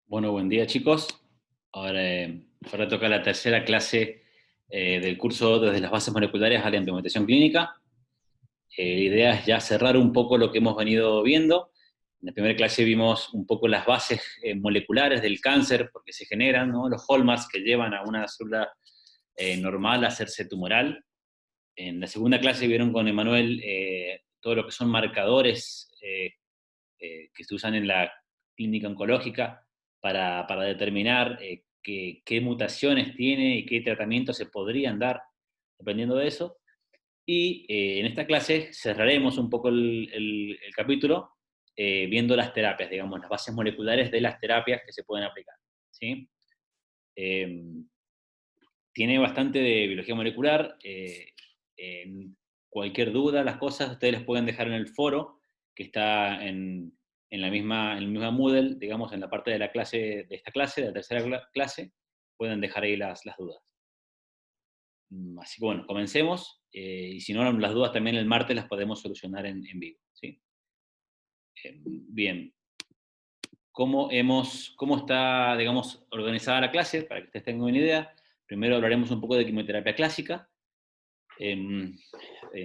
Bueno, buen día chicos. Ahora toca la tercera clase del curso desde las bases moleculares a la implementación clínica. La idea es ya cerrar un poco lo que hemos venido viendo. En la primera clase vimos un poco las bases moleculares del cáncer, porque se generan, ¿no?, los hallmarks que llevan a una célula normal a hacerse tumoral. En la segunda clase vieron con Emanuel todo lo que son marcadores que se usan en la clínica oncológica para determinar qué mutaciones tiene y qué tratamientos se podrían dar dependiendo de eso. Y en esta clase cerraremos un poco el capítulo viendo las terapias, digamos, las bases moleculares de las terapias que se pueden aplicar. ¿Sí? Eh, Tiene bastante de biología molecular. En cualquier duda, las cosas, ustedes les pueden dejar en el foro, que está en el misma Moodle, digamos, en la parte de la clase, de esta clase, de la tercera clase, pueden dejar ahí las dudas. Así que bueno, comencemos, y si no, las dudas también el martes las podemos solucionar en vivo. ¿Sí? Bien, cómo está, digamos, organizada la clase, para que ustedes tengan una idea. Primero hablaremos un poco de quimioterapia clásica, en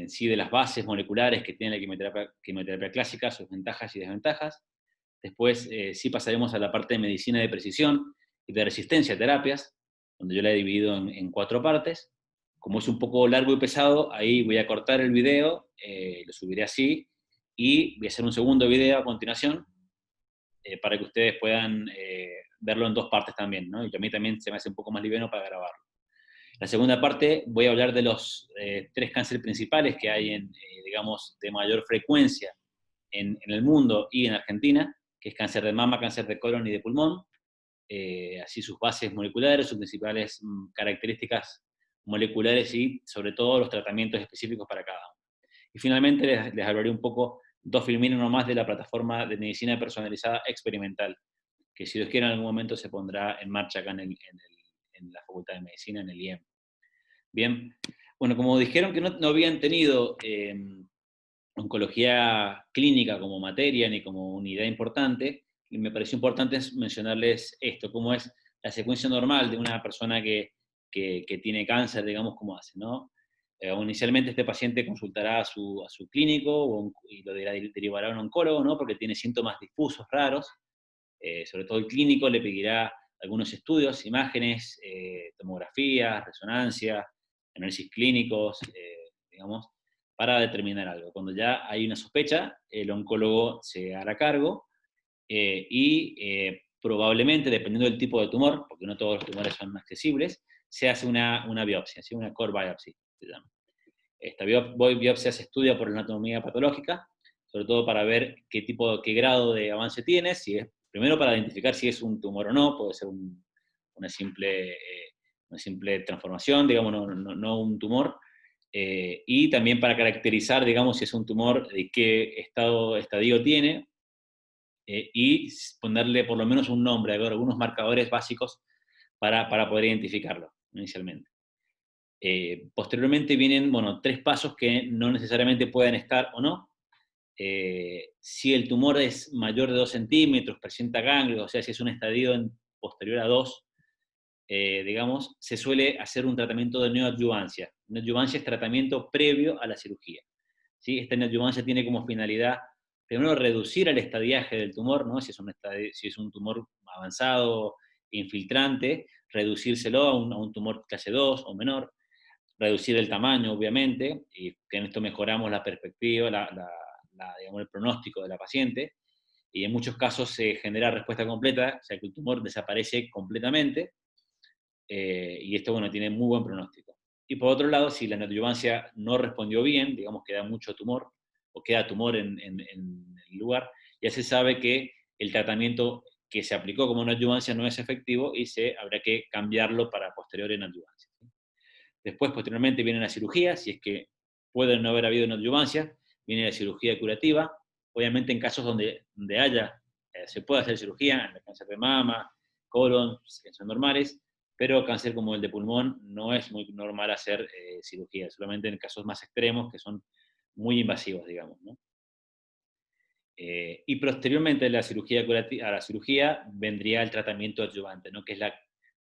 sí de las bases moleculares que tiene la quimioterapia clásica, sus ventajas y desventajas. Después sí pasaremos a la parte de medicina de precisión y de resistencia a terapias, donde yo la he dividido en cuatro partes. Como es un poco largo y pesado, ahí voy a cortar el video, lo subiré así, y voy a hacer un segundo video a continuación para que ustedes puedan verlo en dos partes también, ¿no? Y a mí también se me hace un poco más liviano para grabarlo. La segunda parte voy a hablar de los tres cánceres principales que hay, digamos, de mayor frecuencia en el mundo y en Argentina, que es cáncer de mama, cáncer de colon y de pulmón, así sus bases moleculares, sus principales características moleculares y sobre todo los tratamientos específicos para cada uno. Y finalmente les hablaré un poco, dos filminos nomás, de la plataforma de medicina personalizada experimental, que si Dios quiere en algún momento se pondrá en marcha acá en la Facultad de Medicina, en el IEM. Bien, bueno, como dijeron que no habían tenido oncología clínica como materia ni como unidad importante, y me pareció importante mencionarles esto, cómo es la secuencia normal de una persona que tiene cáncer, digamos, cómo hace, ¿no? Inicialmente este paciente consultará a su clínico y lo derivará a un oncólogo, ¿no?, porque tiene síntomas difusos, raros. Sobre todo el clínico le pedirá algunos estudios, imágenes, tomografías, resonancia, análisis clínicos, digamos, para determinar algo. Cuando ya hay una sospecha, el oncólogo se hará cargo probablemente, dependiendo del tipo de tumor, porque no todos los tumores son accesibles, se hace una biopsia, ¿sí?, una core biopsy, se llama. Esta biopsia se estudia por la anatomía patológica, sobre todo para ver qué grado de avance tiene, primero para identificar si es un tumor o no, puede ser una, simple, una simple transformación, digamos, no un tumor, y también para caracterizar, digamos, si es un tumor, de qué estadio tiene, y ponerle por lo menos un nombre, algunos marcadores básicos para poder identificarlo inicialmente. Posteriormente vienen, bueno, tres pasos que no necesariamente pueden estar o no. Si el tumor es mayor de 2 centímetros, presenta ganglios, o sea, si es un estadio posterior a 2, digamos, se suele hacer un tratamiento de neoadyuvancia. Neoadyuvancia es tratamiento previo a la cirugía. ¿Sí? Esta neoadyuvancia tiene como finalidad, primero, reducir el estadiaje del tumor, ¿no? Si es un tumor avanzado, infiltrante, reducírselo a un tumor clase 2 o menor, reducir el tamaño, obviamente, y que en esto mejoramos la perspectiva, digamos, el pronóstico de la paciente, y en muchos casos se genera respuesta completa, o sea que el tumor desaparece completamente, y esto, bueno, tiene muy buen pronóstico. Y por otro lado, si la neoadyuvancia no respondió bien, digamos, queda mucho tumor, o queda tumor en el lugar, ya se sabe que el tratamiento que se aplicó como neoadyuvancia no es efectivo y habrá que cambiarlo para posterior en adyuvancia. Después, posteriormente, viene la cirugía, si es que puede no haber habido una adyuvancia, viene la cirugía curativa. Obviamente, en casos donde se puede hacer cirugía, en el cáncer de mama, colon, que son normales, pero cáncer como el de pulmón no es muy normal hacer cirugía, solamente en casos más extremos que son muy invasivos, digamos, ¿no? Y posteriormente a la cirugía a la cirugía vendría el tratamiento adyuvante, ¿no? Que es la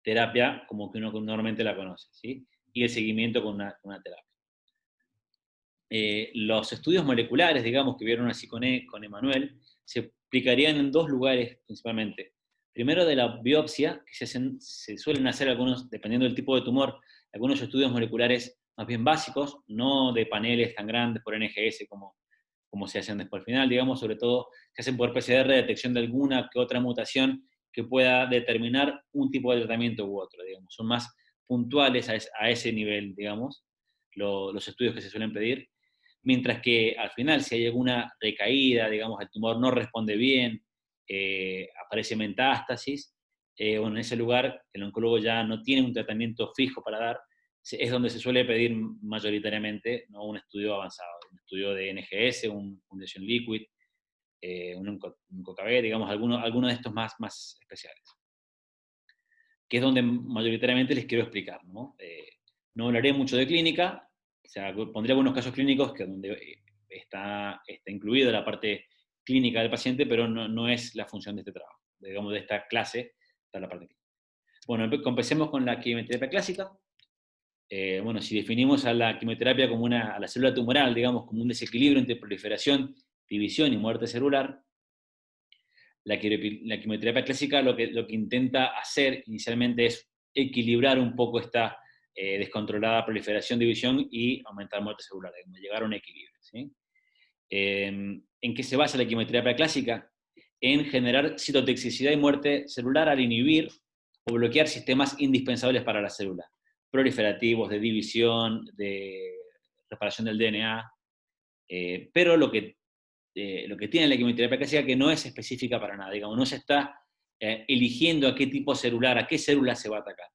terapia como que uno normalmente la conoce, ¿sí? Y el seguimiento con una terapia. Los estudios moleculares, digamos, que vieron así con Emanuel, se aplicarían en dos lugares principalmente. Primero de la biopsia, que se suelen hacer algunos, dependiendo del tipo de tumor, algunos estudios moleculares más bien básicos, no de paneles tan grandes por NGS como se hacen después al final, digamos, sobre todo se hacen por PCR, detección de alguna que otra mutación que pueda determinar un tipo de tratamiento u otro, digamos. Son más puntuales a ese nivel, digamos, los estudios que se suelen pedir. Mientras que al final, si hay alguna recaída, digamos, el tumor no responde bien, aparece metástasis, bueno, en ese lugar el oncólogo ya no tiene un tratamiento fijo para dar, es donde se suele pedir mayoritariamente, ¿no? Un estudio avanzado, un estudio de NGS, un Lesion Liquid, un COCAB, digamos, alguno de estos más especiales, que es donde mayoritariamente les quiero explicar, ¿no? No hablaré mucho de clínica, o sea, pondré algunos casos clínicos que donde está incluida la parte clínica del paciente, pero no es la función de este trabajo, digamos, de esta clase, está la parte clínica. Bueno, empecemos con la quimioterapia clásica. Bueno, si definimos a la quimioterapia como a la célula tumoral, digamos, como un desequilibrio entre proliferación, división y muerte celular, la quimioterapia clásica lo que intenta hacer inicialmente es equilibrar un poco esta descontrolada proliferación, división y aumentar muerte celular, llegar a un equilibrio, ¿sí? ¿En qué se basa la quimioterapia clásica? En generar citotoxicidad y muerte celular al inhibir o bloquear sistemas indispensables para la célula, proliferativos, de división, de reparación del DNA, pero lo que tiene la quimioterapia clásica que no es específica para nada, digamos, no se está eligiendo a qué tipo celular, a qué célula se va a atacar,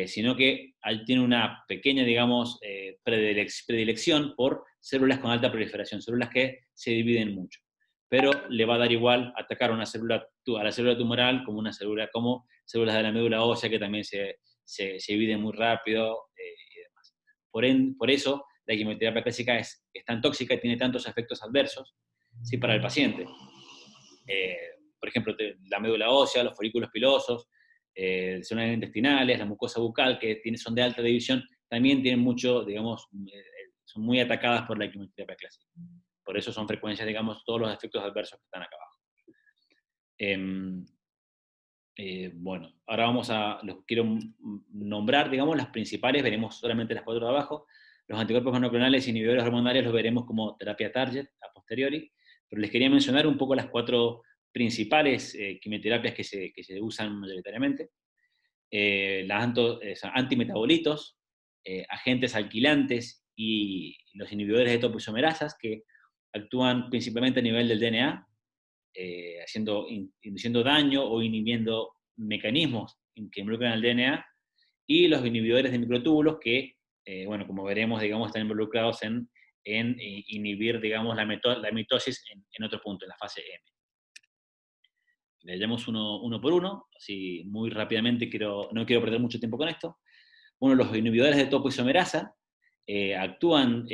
sino que tiene una pequeña, digamos, predilección por células con alta proliferación, células que se dividen mucho, pero le va a dar igual atacar a la célula tumoral como células de la médula ósea que también se dividen muy rápido y demás. Por eso la quimioterapia clásica es tan tóxica y tiene tantos efectos adversos, ¿sí? Para el paciente. Eh, por ejemplo, la médula ósea, los folículos pilosos, células intestinales, la mucosa bucal, que son de alta división, también tienen mucho, digamos, son muy atacadas por la quimioterapia clásica. Por eso son frecuencias, digamos, todos los efectos adversos que están acá abajo. Bueno, ahora los quiero nombrar, digamos, las principales, veremos solamente las 4 de abajo. Los anticuerpos monoclonales y inhibidores hormonales los veremos como terapia target a posteriori, pero les quería mencionar un poco las 4 principales quimioterapias que se usan mayoritariamente. Antimetabolitos, agentes alquilantes y los inhibidores de topoisomerasas que actúan principalmente a nivel del DNA, induciendo daño o inhibiendo mecanismos que involucran al DNA, y los inhibidores de microtúbulos que, bueno, como veremos, digamos, están involucrados en inhibir, digamos, la mitosis en otro punto, en la fase M. Leemos uno por uno, así muy rápidamente, no quiero perder mucho tiempo con esto. Bueno, los inhibidores de topoisomerasa actúan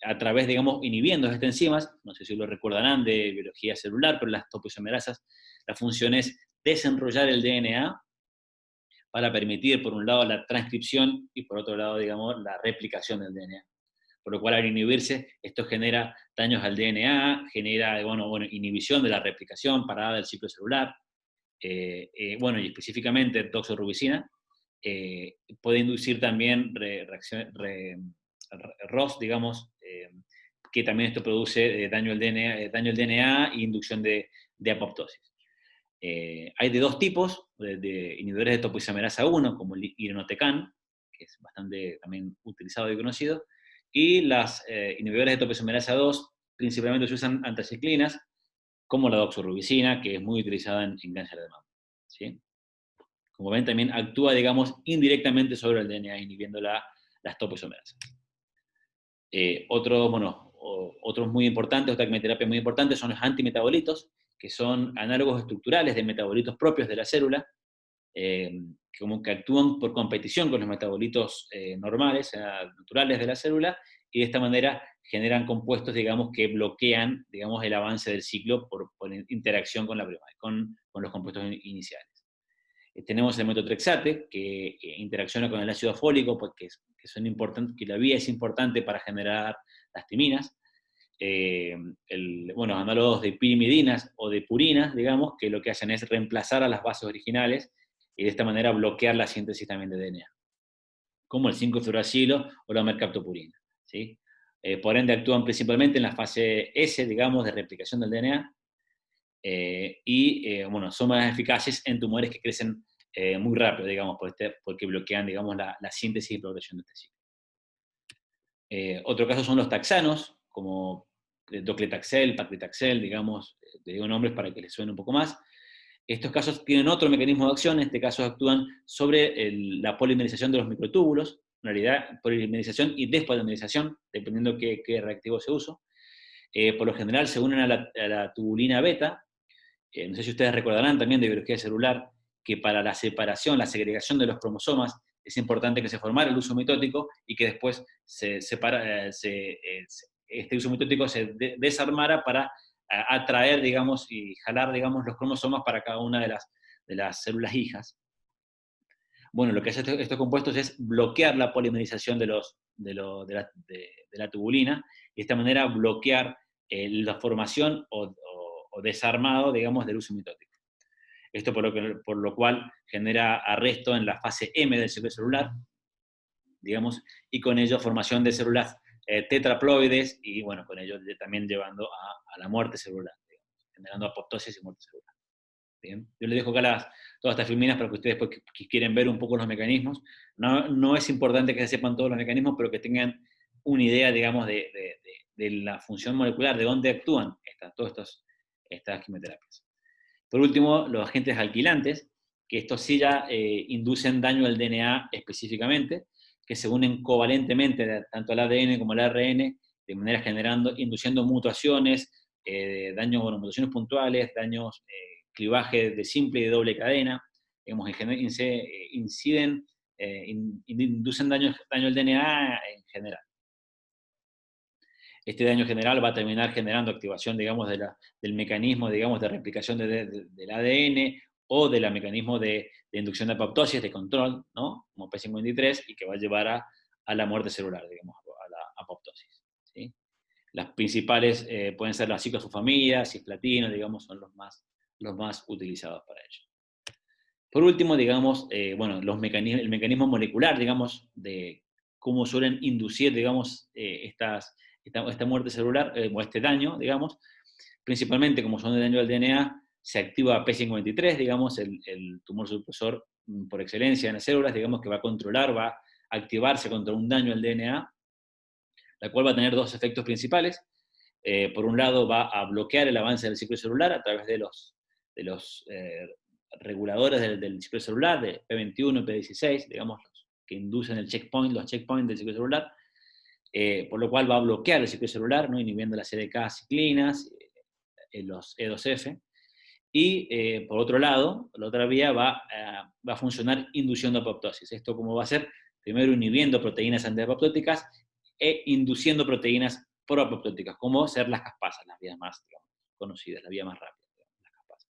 a través, digamos, inhibiendo estas enzimas, no sé si lo recordarán de biología celular, pero las topoisomerasas, la función es desenrollar el DNA para permitir, por un lado, la transcripción y por otro lado, digamos, la replicación del DNA. Por lo cual, al inhibirse, esto genera daños al DNA, genera, inhibición de la replicación, parada del ciclo celular, bueno, y específicamente doxorubicina, puede inducir también ROS, digamos, que también esto produce daño al DNA e inducción de apoptosis. Hay de 2 tipos de inhibidores de topoisomerasa 1, como el irinotecan, que es bastante también utilizado y conocido, y las inhibidores de topoisomerasa 2 principalmente se usan anticiclinas, como la doxorubicina, que es muy utilizada en cáncer de mama, ¿sí? Como ven, también actúa, digamos, indirectamente sobre el DNA, inhibiendo las topoisomerasas. Otros muy importantes, otra quimioterapia muy importante, son los antimetabolitos, que son análogos estructurales de metabolitos propios de la célula, como que actúan por competición con los metabolitos normales, naturales de la célula, y de esta manera generan compuestos, digamos, que bloquean, digamos, el avance del ciclo por interacción con, con los compuestos iniciales. Tenemos el metotrexate, que interacciona con el ácido fólico, porque que la vía es importante para generar las timinas. Bueno, análogos de pirimidinas o de purinas, digamos, que lo que hacen es reemplazar a las bases originales y de esta manera bloquear la síntesis también de DNA, como el 5-fluoracilo o la mercaptopurina, ¿sí? Por ende, actúan principalmente en la fase S, digamos, de replicación del DNA, bueno, son más eficaces en tumores que crecen muy rápido, digamos, porque bloquean, digamos, la síntesis y progresión de este ciclo. Otro caso son los taxanos, como docletaxel, paclitaxel, digamos, te digo nombres para que les suene un poco más. Estos casos tienen otro mecanismo de acción, en este caso actúan sobre la polimerización de los microtúbulos, en realidad polimerización y despolimerización, dependiendo qué reactivo se usa. Por lo general se unen a la tubulina beta. No sé si ustedes recordarán también de biología celular que para la separación, la segregación de los cromosomas, es importante que se formara el uso mitótico y que después este uso mitótico se desarmara para atraer, digamos, y jalar, digamos, los cromosomas para cada una de las células hijas. Bueno, lo que hacen estos compuestos es bloquear la polimerización de la tubulina y de esta manera bloquear la formación o desarmado, digamos, del uso mitótico. Esto por lo cual genera arresto en la fase M del ciclo celular, digamos, y con ello formación de células tetraploides y, bueno, con ello también llevando a la muerte celular, digamos, generando apoptosis y muerte celular. Bien. Yo les dejo acá todas estas filminas para que ustedes después que quieren ver un poco los mecanismos. No es importante que se sepan todos los mecanismos, pero que tengan una idea, digamos, de la función molecular, de dónde actúan todas estas quimioterapias. Por último, los agentes alquilantes, que estos sí ya inducen daño al DNA específicamente, que se unen covalentemente tanto al ADN como al ARN, de manera induciendo mutaciones, daños, bueno, mutaciones puntuales, daños, clivaje de simple y de doble cadena, digamos, inducen daño al DNA en general. Este daño general va a terminar generando activación, digamos, del mecanismo, digamos, de replicación del ADN o del mecanismo de inducción de apoptosis, de control, ¿no? Como P53, y que va a llevar a la muerte celular, digamos, a la apoptosis, ¿sí? Las principales pueden ser las ciclofosfamidas, cisplatina, digamos, son los más utilizados para ello. Por último, digamos, bueno, el mecanismo molecular, digamos, de cómo suelen inducir, digamos, esta muerte celular, o este daño, digamos, principalmente como son de daño al DNA, se activa P53, digamos, el tumor supresor por excelencia en las células, digamos, que va a controlar, va a activarse contra un daño al DNA, la cual va a tener dos efectos principales. Por un lado, va a bloquear el avance del ciclo celular a través de los reguladores del ciclo celular, de P21 y P16, digamos, que inducen los checkpoints del ciclo celular, por lo cual va a bloquear el ciclo celular, ¿no? Inhibiendo las CDK ciclinas, los E2F, y por otro lado, la otra vía va a funcionar induciendo apoptosis. ¿Esto cómo va a ser? Primero inhibiendo proteínas antiapoptóticas e induciendo proteínas proapoptóticas, como ser las caspasas, las vías más, digamos, conocidas, la vía más rápida, digamos, las caspasas.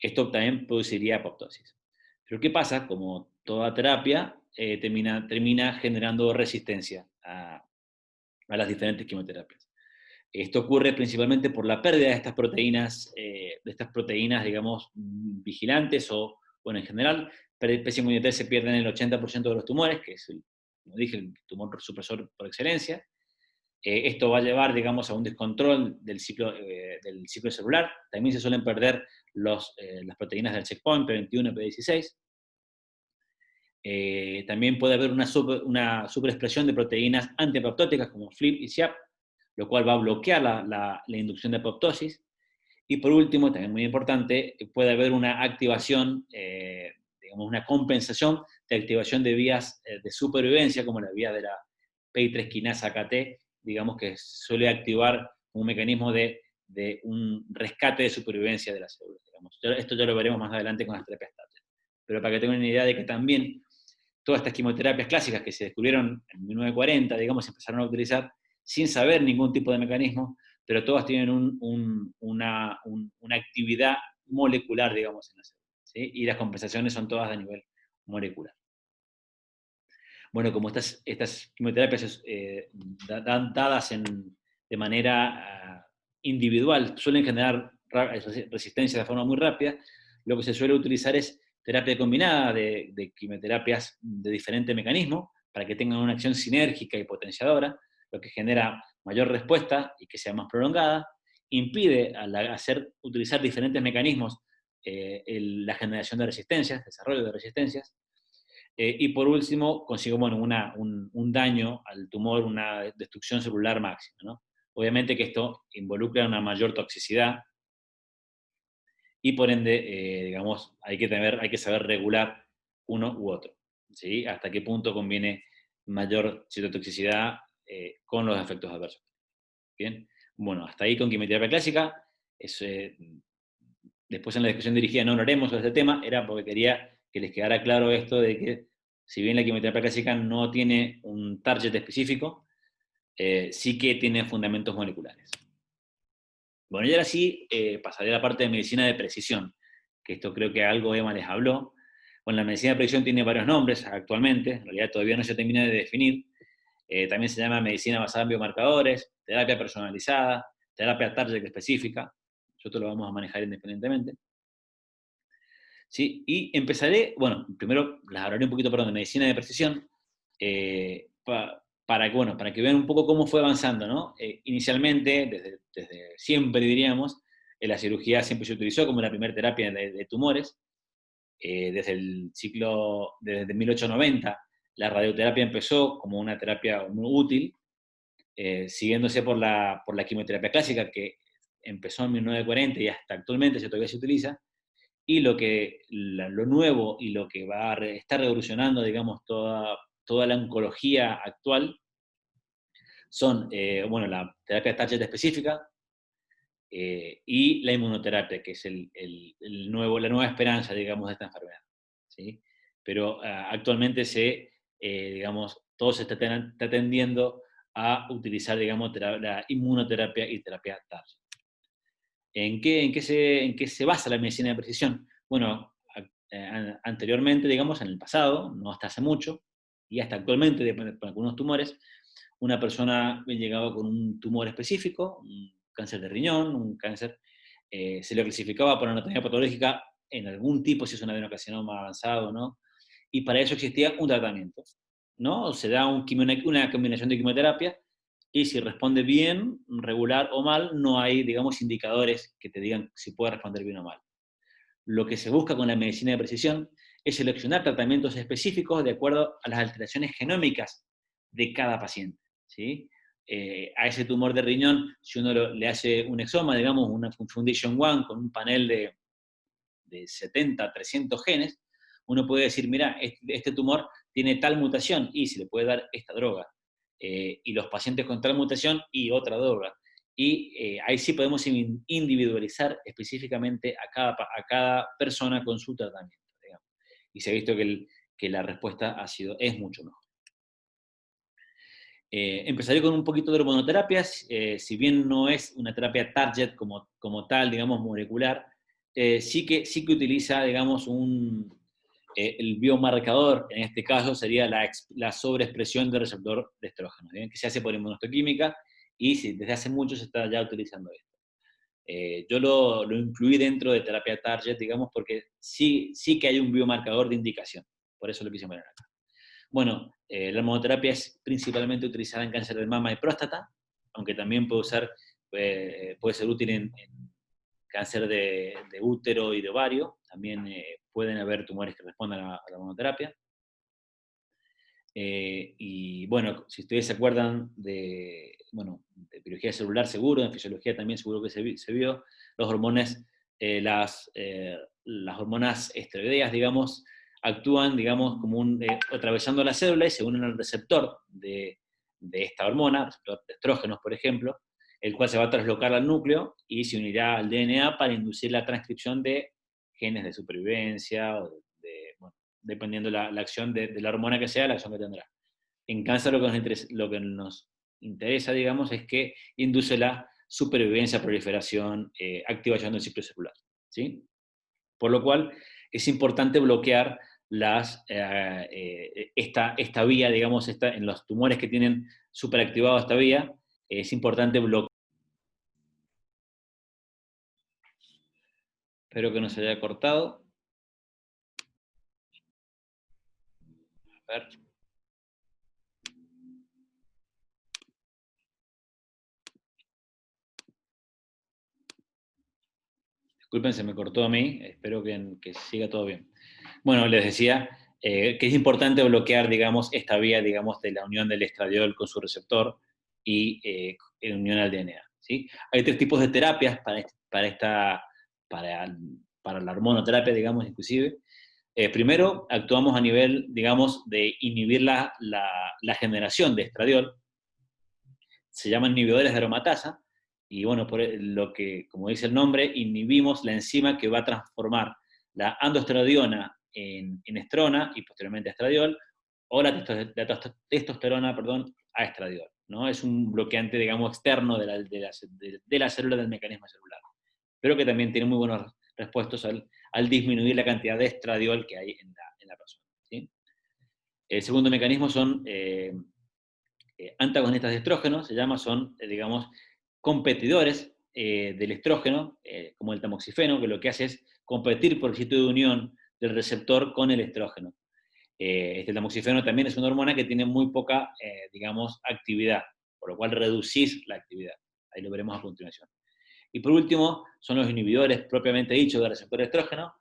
Esto también produciría apoptosis. Pero ¿qué pasa? Como toda terapia, termina generando resistencia a las diferentes quimioterapias. Esto ocurre principalmente por la pérdida de estas proteínas, digamos, vigilantes o, bueno, en general, P53 se pierde en el 80% de los tumores, que es, como dije, el tumor supresor por excelencia. Esto va a llevar, digamos, a un descontrol del ciclo celular. También se suelen perder las proteínas del checkpoint, P21 y P16. También puede haber una superexpresión de proteínas antiapoptóticas como FLIP y SIAP, lo cual va a bloquear la inducción de apoptosis. Y por último, también muy importante, puede haber una activación, digamos, una compensación de activación de vías de supervivencia, como la vía de la PI3 quinasa KT, digamos, que suele activar un mecanismo de un rescate de supervivencia de las células. Digamos. Esto ya lo veremos más adelante con las terapias tácticas. pero para que tengan una idea de que también todas estas quimioterapias clásicas que se descubrieron en 1940, digamos, se empezaron a utilizar sin saber ningún tipo de mecanismo, pero todas tienen una actividad molecular, digamos, en la célula, ¿sí? Y las compensaciones son todas de nivel molecular. Bueno, como estas quimioterapias dan dadas de manera individual, suelen generar resistencia de forma muy rápida, lo que se suele utilizar es terapia combinada de quimioterapias de diferente mecanismo, para que tengan una acción sinérgica y potenciadora, lo que genera mayor respuesta y que sea más prolongada, impide al utilizar diferentes mecanismos la generación de resistencias, desarrollo de resistencias, y por último, consigo un daño al tumor, una destrucción celular máxima, ¿no? Obviamente que esto involucra una mayor toxicidad y por ende, digamos, hay que saber regular uno u otro, ¿sí? Hasta qué punto conviene mayor citotoxicidad con los efectos adversos. Bien, bueno, hasta ahí con quimioterapia clásica. Después en la discusión dirigida no hablaremos sobre este tema, era porque quería que les quedara claro esto de que si bien la quimioterapia clásica no tiene un target específico, sí que tiene fundamentos moleculares. Bueno, y ahora sí pasaré a la parte de medicina de precisión, que esto creo que algo Emma les habló. Bueno, la medicina de precisión tiene varios nombres actualmente, en realidad todavía no se termina de definir. También se llama medicina basada en biomarcadores, terapia personalizada, terapia target específica. Nosotros lo vamos a manejar independientemente. ¿Sí? Y empezaré, bueno, primero les hablaré un poquito, perdón, de medicina de precisión, para que vean un poco cómo fue avanzando, ¿no? Inicialmente, desde siempre diríamos, la cirugía siempre se utilizó como la primera terapia de tumores. Desde 1890, la radioterapia empezó como una terapia muy útil, siguiéndose por la quimioterapia clásica, que empezó en 1940 y hasta actualmente todavía se utiliza. Y lo nuevo y lo que está revolucionando, digamos, toda la oncología actual son, la terapia target específica y la inmunoterapia, que es la nueva esperanza, digamos, de esta enfermedad, ¿sí? Pero actualmente digamos, todo se está tendiendo a utilizar, digamos, la inmunoterapia y terapia target. ¿En qué se basa la medicina de precisión? Bueno, anteriormente, digamos, en el pasado, no hasta hace mucho, y hasta actualmente, para algunos tumores, una persona llegaba con un tumor específico, un cáncer de riñón, un cáncer, se lo clasificaba por anatomía patológica en algún tipo, si es un adenocarcinoma avanzado, ¿no? Y para eso existía un tratamiento, ¿no? Se da una combinación de quimioterapia, y si responde bien, regular o mal, no hay, digamos, indicadores que te digan si puede responder bien o mal. Lo que se busca con la medicina de precisión es seleccionar tratamientos específicos de acuerdo a las alteraciones genómicas de cada paciente, ¿sí? A ese tumor de riñón, si uno le hace un exoma, digamos, una Foundation One con un panel de 70, 300 genes, uno puede decir, mira, este tumor tiene tal mutación y se le puede dar esta droga. Y los pacientes con tal mutación y otra droga. Y ahí sí podemos individualizar específicamente a cada persona con su tratamiento, digamos. Y se ha visto que la respuesta es mucho mejor. Empezaré con un poquito de hormonoterapias, si bien no es una terapia target como tal, digamos, molecular, sí que utiliza, digamos, el biomarcador, en este caso sería la sobreexpresión del receptor de estrógeno, ¿bien? Que se hace por inmunohistoquímica, y desde hace mucho se está ya utilizando esto. Yo lo incluí dentro de terapia target, digamos, porque sí que hay un biomarcador de indicación, por eso lo quise poner acá. Bueno, la hormonoterapia es principalmente utilizada en cáncer de mama y próstata, aunque también puede ser útil en cáncer de útero y de ovario. También pueden haber tumores que respondan a la hormonoterapia. Y bueno, si ustedes se acuerdan de biología celular, seguro, en fisiología también seguro que se vio, las hormonas esteroideas, digamos, actúan, digamos, atravesando la célula y se unen al receptor de esta hormona, receptor de estrógenos, por ejemplo, el cual se va a traslocar al núcleo y se unirá al DNA para inducir la transcripción de genes de supervivencia o dependiendo la acción de la hormona que sea, la acción que tendrá. En cáncer lo que nos interesa, digamos, es que induce la supervivencia, proliferación, activación del ciclo celular, ¿sí? Por lo cual es importante bloquear esta vía, digamos, en los tumores que tienen superactivado esta vía, es importante bloquear. Espero que no se haya cortado. A ver. Disculpen, se me cortó a mí, espero que siga todo bien. Bueno, les decía que es importante bloquear, digamos, esta vía, digamos, de la unión del estradiol con su receptor y en unión al DNA, ¿sí? Hay 3 tipos de terapias para la hormonoterapia, digamos, inclusive. Primero, actuamos a nivel, digamos, de inhibir la generación de estradiol. Se llaman inhibidores de aromatasa, y bueno, por lo que, como dice el nombre, inhibimos la enzima que va a transformar la andoestradiona en estrona y posteriormente a estradiol, o la testosterona, perdón, a estradiol, ¿no? Es un bloqueante, digamos, externo de la célula, del mecanismo celular, pero que también tiene muy buenas respuestas al disminuir la cantidad de estradiol que hay en la persona, ¿sí? El segundo mecanismo son antagonistas de estrógeno, se llama, son, digamos, competidores del estrógeno, como el tamoxifeno, que lo que hace es competir por el sitio de unión del receptor con el estrógeno. Este tamoxifeno también es una hormona que tiene muy poca, digamos, actividad, por lo cual reducís la actividad. Ahí lo veremos a continuación. Y por último, son los inhibidores propiamente dichos del receptor de estrógeno,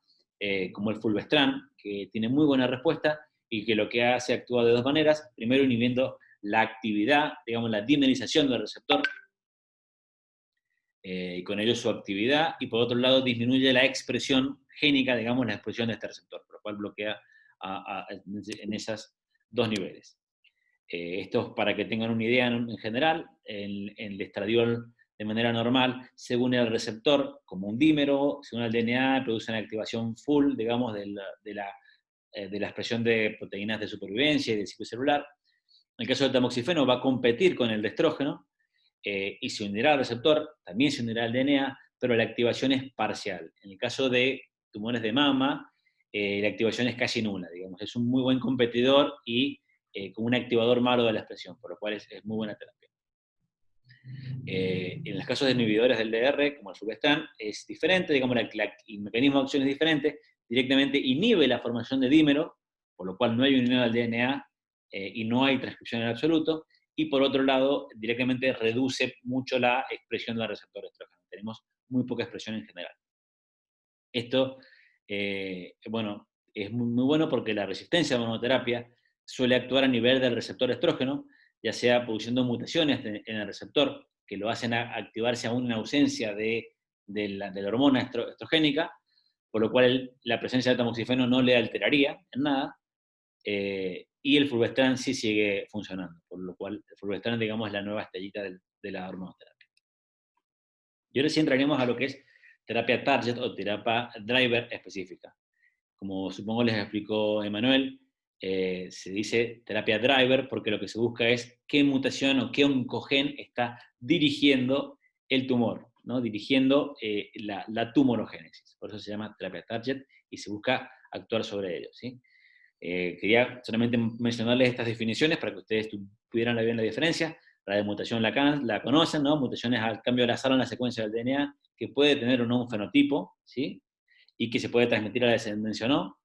como el fulvestrán, que tiene muy buena respuesta y que lo que hace actúa de 2 maneras. Primero, inhibiendo la actividad, digamos, la dimerización del receptor, y con ello su actividad, y por otro lado disminuye la expresión génica, digamos, la expresión de este receptor, por lo cual bloquea en esos 2 niveles. Esto es para que tengan una idea en general. El estradiol, de manera normal, se une al receptor como un dímero, se une al DNA, produce una activación full, digamos, de la expresión de proteínas de supervivencia y del ciclo celular. En el caso del tamoxifeno va a competir con el de estrógeno, y se unirá al receptor, también se unirá al DNA, pero la activación es parcial. En el caso de tumores de mama, la activación es casi nula, digamos. Es un muy buen competidor y como un activador malo de la expresión, por lo cual es muy buena terapia. En los casos de inhibidores del DR, como el fulvestrán, es diferente, digamos, el mecanismo de acción es diferente, directamente inhibe la formación de dímero, por lo cual no hay unión al DNA y no hay transcripción en absoluto, y por otro lado, directamente reduce mucho la expresión del receptor de estrógeno. Tenemos muy poca expresión en general. Esto, bueno, es muy bueno porque la resistencia a la hormonoterapia suele actuar a nivel del receptor estrógeno, ya sea produciendo mutaciones en el receptor, que lo hacen activarse aún en ausencia de la hormona estrogénica, por lo cual la presencia de tamoxifeno no le alteraría en nada, y el fulvestrán sí sigue funcionando, por lo cual el fulvestrán, digamos, es la nueva estrellita de la hormonoterapia. Y ahora sí entraremos a lo que es terapia target o terapia driver específica. Como supongo les explicó Emanuel, se dice terapia driver porque lo que se busca es qué mutación o qué oncogen está dirigiendo el tumor, ¿no? Dirigiendo la tumorogénesis. Por eso se llama terapia target y se busca actuar sobre ello, ¿sí? Quería solamente mencionarles estas definiciones para que ustedes pudieran ver la diferencia. La de mutación la conocen, ¿no? Mutaciones al cambio de azar en la secuencia del DNA, que puede tener o no un fenotipo, ¿sí? Y que se puede transmitir a la descendencia o no.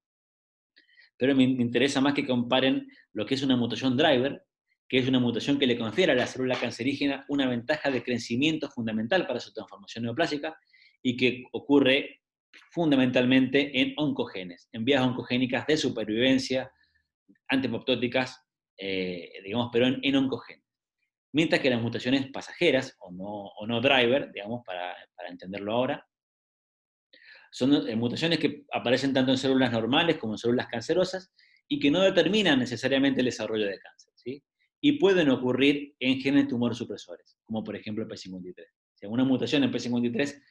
Pero me interesa más que comparen lo que es una mutación driver, que es una mutación que le confiere a la célula cancerígena una ventaja de crecimiento fundamental para su transformación neoplásica y que ocurre fundamentalmente en oncogenes, en vías oncogénicas de supervivencia antipoptóticas, digamos, pero en oncogenes. Mientras que las mutaciones pasajeras, o no driver, digamos, para entenderlo ahora, son mutaciones que aparecen tanto en células normales como en células cancerosas y que no determinan necesariamente el desarrollo de cáncer, ¿sí? Y pueden ocurrir en genes tumor supresores, como por ejemplo el P53. O sea, una mutación en P53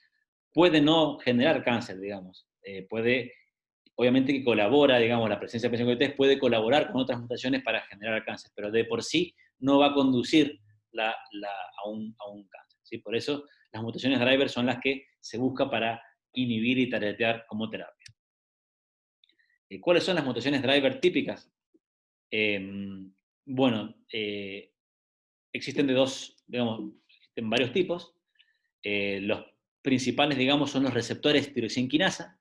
puede no generar cáncer, digamos, puede obviamente que colabora, digamos, la presencia de PSMA43 puede colaborar con otras mutaciones para generar cáncer, pero de por sí no va a conducir a un cáncer, ¿sí? Por eso las mutaciones driver son las que se busca para inhibir y targetear como terapia. ¿Cuáles son las mutaciones driver típicas? Bueno, existen existen varios tipos. Los principales, digamos, son los receptores tirosina quinasa,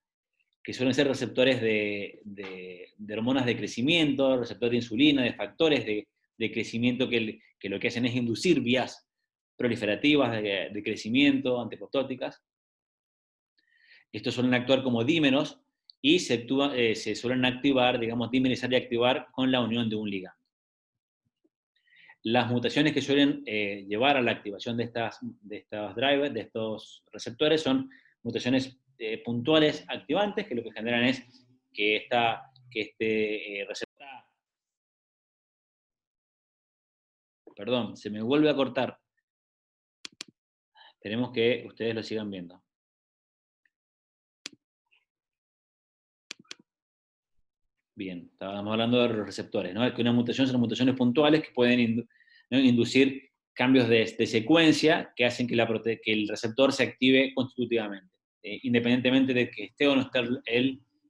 que suelen ser receptores de hormonas de crecimiento, receptores de insulina, de factores de crecimiento que lo que hacen es inducir vías proliferativas de crecimiento antiapoptóticas. Estos suelen actuar como dímeros y se suelen activar, digamos, dimerizar y activar con la unión de un ligando. Las mutaciones que suelen llevar a la activación de estas drivers, de estos receptores, son mutaciones puntuales activantes, que lo que generan es que este receptor... Perdón, se me vuelve a cortar. Esperemos que ustedes lo sigan viendo. Bien, estábamos hablando de los receptores, ¿no? Que una mutación son mutaciones puntuales que pueden inducir cambios de secuencia que hacen que el receptor se active constitutivamente, independientemente de que esté o no esté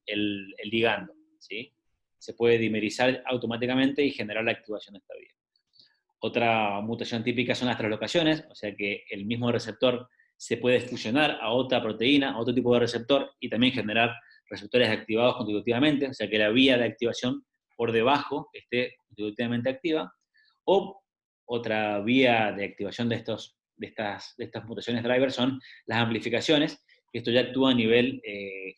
el ligando, ¿sí? Se puede dimerizar automáticamente y generar la activación de esta vía. Otra mutación típica son las translocaciones, o sea que el mismo receptor se puede fusionar a otra proteína, a otro tipo de receptor, y también generar receptores activados constitutivamente, o sea que la vía de activación por debajo esté constitutivamente activa. O otra vía de activación de estas mutaciones driver son las amplificaciones, que esto ya actúa a nivel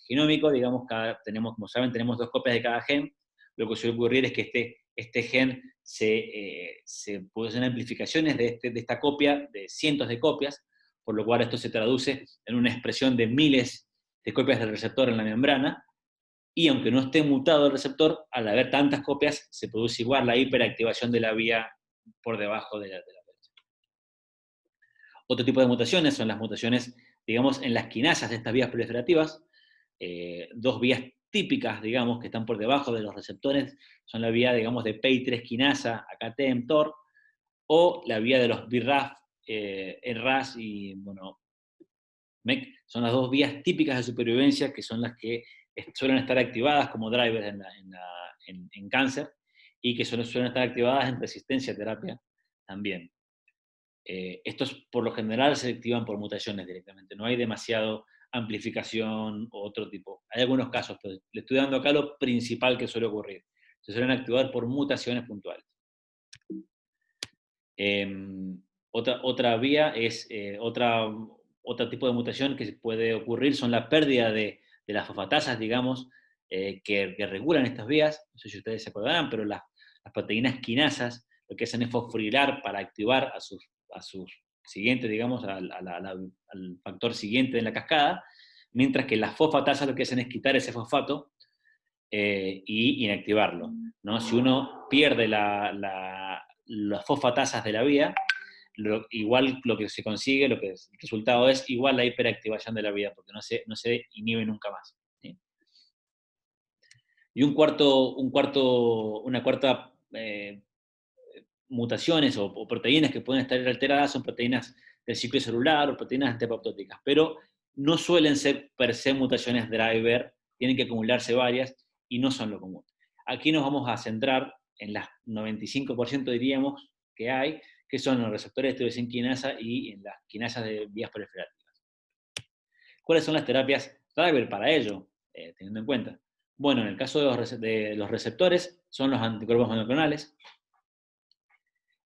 genómico, digamos, como saben, tenemos 2 copias de cada gen. Lo que suele ocurrir es que este gen se producen amplificaciones de esta copia, de cientos de copias, por lo cual esto se traduce en una expresión de miles de copias del receptor en la membrana, y aunque no esté mutado el receptor, al haber tantas copias, se produce igual la hiperactivación de la vía por debajo de la brecha. Otro tipo de mutaciones son las mutaciones, digamos, en las quinasas de estas vías proliferativas. 2 vías típicas, digamos, que están por debajo de los receptores, son la vía, digamos, de PI3 quinasa, AKT, mTOR, o la vía de los BRAF, RAS y, bueno, MEK, son las 2 vías típicas de supervivencia que son las que suelen estar activadas como drivers en cáncer, y que suelen estar activadas en resistencia a terapia también. Estos por lo general se activan por mutaciones directamente, no hay demasiado amplificación o otro tipo. Hay algunos casos, pero le estoy dando acá lo principal que suele ocurrir. Se suelen activar por mutaciones puntuales. Otra vía es, otro tipo de mutación que puede ocurrir son la pérdida de las fosfatasas, digamos, que regulan estas vías. No sé si ustedes se acordarán, pero las proteínas quinasas lo que hacen es fosforilar para activar a sus siguientes, digamos, al factor siguiente de la cascada, mientras que las fosfatasas lo que hacen es quitar ese fosfato y inactivarlo, ¿no? Si uno pierde las fosfatasas de la vía, igual lo que se consigue, el resultado es igual la hiperactivación de la vía, porque no se inhibe nunca más, ¿sí? Y una cuarta mutaciones o proteínas que pueden estar alteradas son proteínas del ciclo celular o proteínas antiapoptóticas, pero no suelen ser per se mutaciones driver, tienen que acumularse varias y no son lo común. Aquí nos vamos a centrar en las 95% diríamos que hay, que son los receptores de tirosina quinasa y en las quinasas de vías proliferativas. ¿Cuáles son las terapias driver para ello, teniendo en cuenta? Bueno, en el caso de los receptores, son los anticuerpos monoclonales,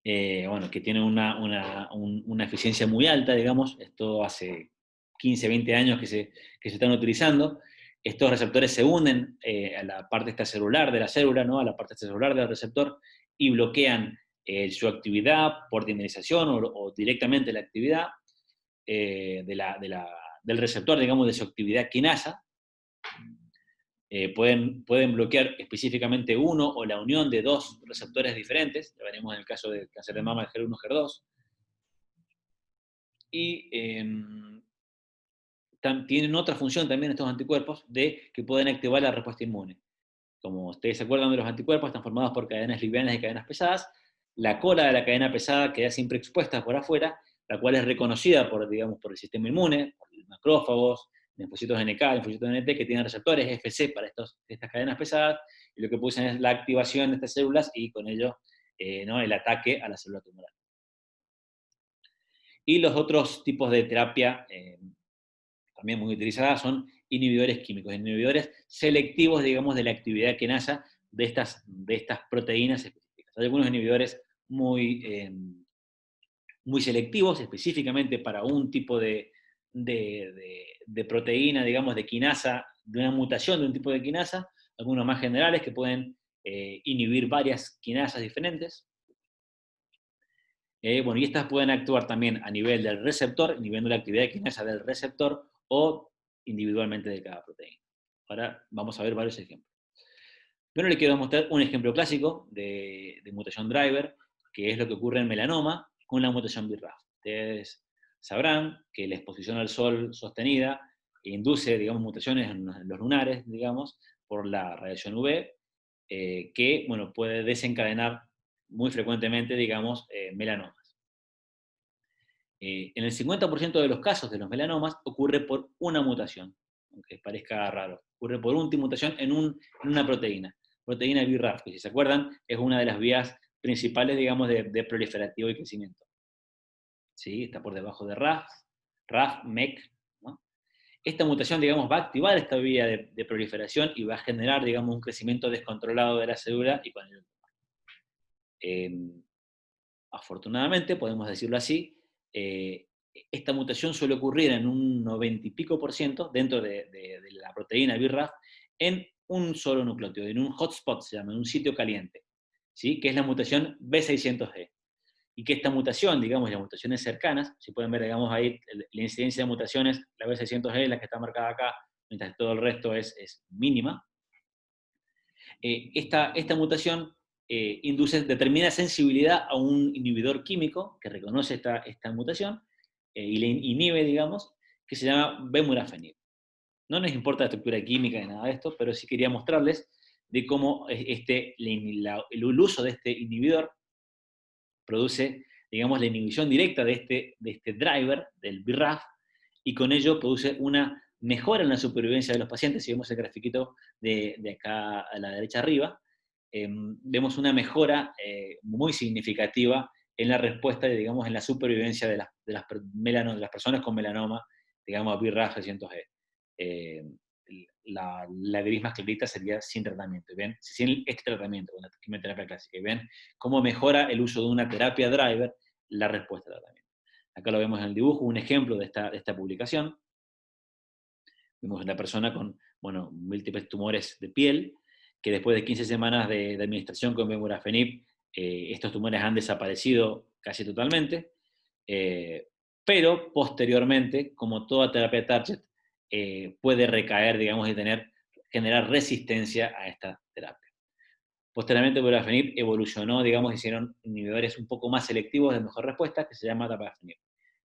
bueno, que tienen una eficiencia muy alta, digamos. Esto hace 15, 20 años que se están utilizando. Estos receptores se unen a la parte extracelular de la célula, ¿no? A la parte extracelular del receptor, y bloquean su actividad por dimerización o directamente la actividad del receptor, digamos, de su actividad quinasa. Pueden bloquear específicamente uno o la unión de 2 receptores diferentes, lo veremos en el caso del cáncer de mama, el HER1, HER2. Y tienen otra función también estos anticuerpos de que pueden activar la respuesta inmune. Como ustedes se acuerdan de los anticuerpos, están formados por cadenas livianas y cadenas pesadas. La cola de la cadena pesada queda siempre expuesta por afuera, la cual es reconocida por, digamos, por el sistema inmune, por los macrófagos, linfocitos NK, linfocitos NT, que tienen receptores FC para estas cadenas pesadas, y lo que producen es la activación de estas células y con ello ¿no? el ataque a la célula tumoral. Y los otros tipos de terapia también muy utilizadas son inhibidores químicos, inhibidores selectivos, digamos, de la actividad quinasa de estas proteínas específicas. Hay algunos inhibidores muy selectivos, específicamente para un tipo de proteína, digamos, de quinasa, de una mutación de un tipo de quinasa, algunos más generales que pueden inhibir varias quinasas diferentes. Bueno, y estas pueden actuar también a nivel del receptor, inhibiendo la actividad quinasa del receptor, o individualmente de cada proteína. Ahora vamos a ver varios ejemplos. Primero le quiero mostrar un ejemplo clásico de mutación driver, que es lo que ocurre en melanoma con la mutación BRAF. Ustedes sabrán que la exposición al sol sostenida induce, digamos, mutaciones en los lunares, digamos, por la radiación UV, que, bueno, puede desencadenar muy frecuentemente, digamos, melanomas. En el 50% de los casos de los melanomas ocurre por una mutación, aunque parezca raro. Ocurre por una mutación en una proteína BRAF, que si se acuerdan es una de las vías principales, digamos, de proliferativo y crecimiento. ¿Sí? Está por debajo de RAF, MEK. ¿No? Esta mutación, digamos, va a activar esta vía de proliferación y va a generar, digamos, un crecimiento descontrolado de la célula y con el afortunadamente, podemos decirlo así, esta mutación suele ocurrir en un 90 y pico % dentro de la proteína BRAF en un solo nucleótido, en un hotspot se llama, en un sitio caliente, ¿sí? Que es la mutación B600G. Y que esta mutación, digamos, las mutaciones cercanas, si pueden ver, digamos, ahí la incidencia de mutaciones, la B600G es la que está marcada acá, mientras todo el resto es mínima. Esta mutación determina sensibilidad a un inhibidor químico que reconoce esta mutación y le inhibe, digamos, que se llama bemurafenib. No nos importa la estructura química ni nada de esto, pero sí quería mostrarles de cómo el uso de este inhibidor produce, digamos, la inhibición directa de este driver, del BRAF, y con ello produce una mejora en la supervivencia de los pacientes. Si vemos el grafiquito de acá a la derecha arriba, vemos una mejora muy significativa en la respuesta, digamos, en la supervivencia de las personas con melanoma, digamos, BRAF 600G. La gris más clarita sería sin tratamiento, ¿ven? Sin este tratamiento, con la quimioterapia clásica, ¿ven? Cómo mejora el uso de una terapia driver la respuesta al tratamiento. Acá lo vemos en el dibujo, un ejemplo de esta publicación. Vemos una persona con, bueno, múltiples tumores de piel, que después de 15 semanas de administración con bemurafenib, estos tumores han desaparecido casi totalmente, pero posteriormente, como toda terapia target, puede recaer, digamos, y generar resistencia a esta terapia. Posteriormente, bemurafenib evolucionó, digamos, hicieron inhibidores un poco más selectivos de mejor respuesta, que se llama dapagliflozin.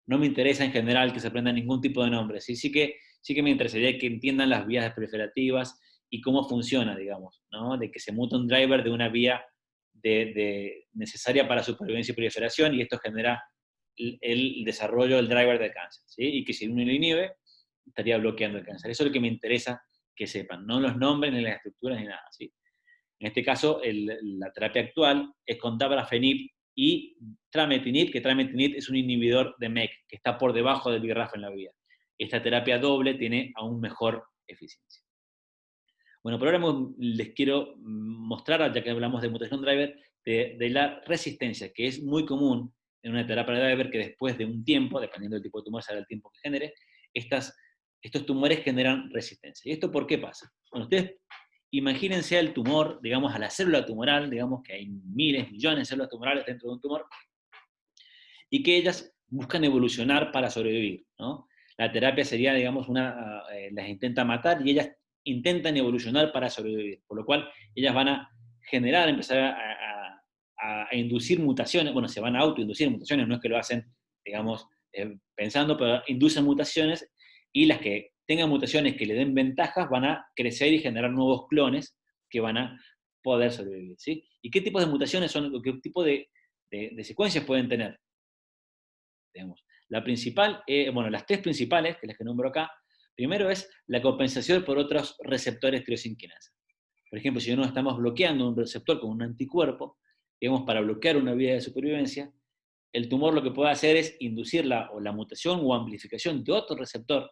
No me interesa en general que se aprendan ningún tipo de nombre, sí que me interesaría que entiendan las vías proliferativas y cómo funciona, digamos, ¿no? De que se muta un driver de una vía necesaria para supervivencia y proliferación, y esto genera el desarrollo del driver del cáncer, ¿sí? Y que si uno lo inhibe, estaría bloqueando el cáncer. Eso es lo que me interesa que sepan, no los nombres, ni las estructuras, ni nada, ¿sí? En este caso, la terapia actual es con dabrafenib y trametinib, que trametinib es un inhibidor de MEK, que está por debajo del BRAF en la vía. Esta terapia doble tiene aún mejor eficiencia. Bueno, por ahora les quiero mostrar, ya que hablamos de mutación driver, de la resistencia, que es muy común en una terapia driver, que después de un tiempo, dependiendo del tipo de tumor, será el tiempo que genere, estos tumores generan resistencia. ¿Y esto por qué pasa? Bueno, ustedes imagínense el tumor, digamos, a la célula tumoral, digamos que hay miles, millones de células tumorales dentro de un tumor, y que ellas buscan evolucionar para sobrevivir, ¿no? La terapia sería, digamos, las intenta matar y ellas intentan evolucionar para sobrevivir, por lo cual ellas van a empezar a inducir mutaciones, bueno, se van a autoinducir mutaciones, no es que lo hacen, digamos, pensando, pero inducen mutaciones y las que tengan mutaciones que le den ventajas van a crecer y generar nuevos clones que van a poder sobrevivir, ¿sí? ¿Y qué tipos de mutaciones son, qué tipo de secuencias pueden tener? Digamos. La principal, bueno, las tres principales, que las que nombro acá, primero es la compensación por otros receptores tirosinquinasa. Por ejemplo, si nosotros estamos bloqueando un receptor con un anticuerpo, digamos, para bloquear una vía de supervivencia, el tumor lo que puede hacer es inducir la mutación o amplificación de otro receptor,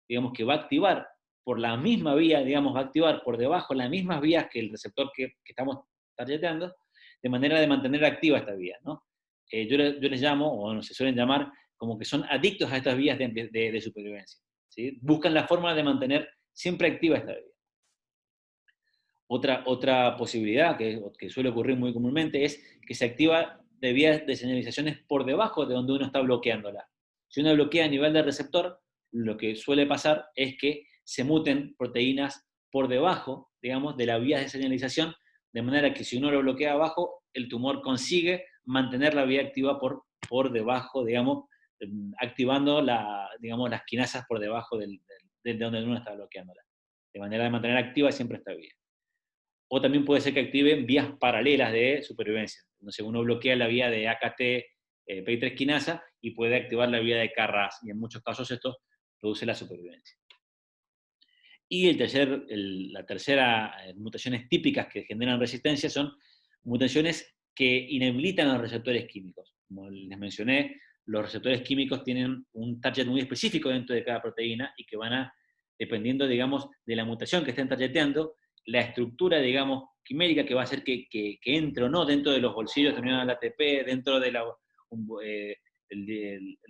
digamos, que va a activar por la misma vía, digamos, va a activar por debajo las mismas vías que el receptor que estamos targeteando, de manera de mantener activa esta vía, ¿no? Yo les llamo, o se suelen llamar, como que son adictos a estas vías de supervivencia, ¿sí? Buscan la forma de mantener siempre activa esta vía. Otra posibilidad que suele ocurrir muy comúnmente es que se activa de vías de señalizaciones por debajo de donde uno está bloqueándola. Si uno bloquea a nivel del receptor, lo que suele pasar es que se muten proteínas por debajo, digamos, de las vías de señalización, de manera que si uno lo bloquea abajo, el tumor consigue mantener la vía activa por debajo, digamos, activando digamos, las quinasas por debajo de donde uno está bloqueándola, de manera de mantener activa siempre esta vía. O también puede ser que activen vías paralelas de supervivencia. Entonces uno bloquea la vía de AKT, PI3 quinasa, y puede activar la vía de KRAS, y en muchos casos esto produce la supervivencia. Y la tercera mutaciones típicas que generan resistencia son mutaciones que inhabilitan a los receptores químicos. Como les mencioné, los receptores químicos tienen un target muy específico dentro de cada proteína y que van a, dependiendo, digamos, de la mutación que estén targeteando, la estructura, digamos, quimérica que va a hacer que entre o no dentro de los bolsillos de unión al ATP, dentro de la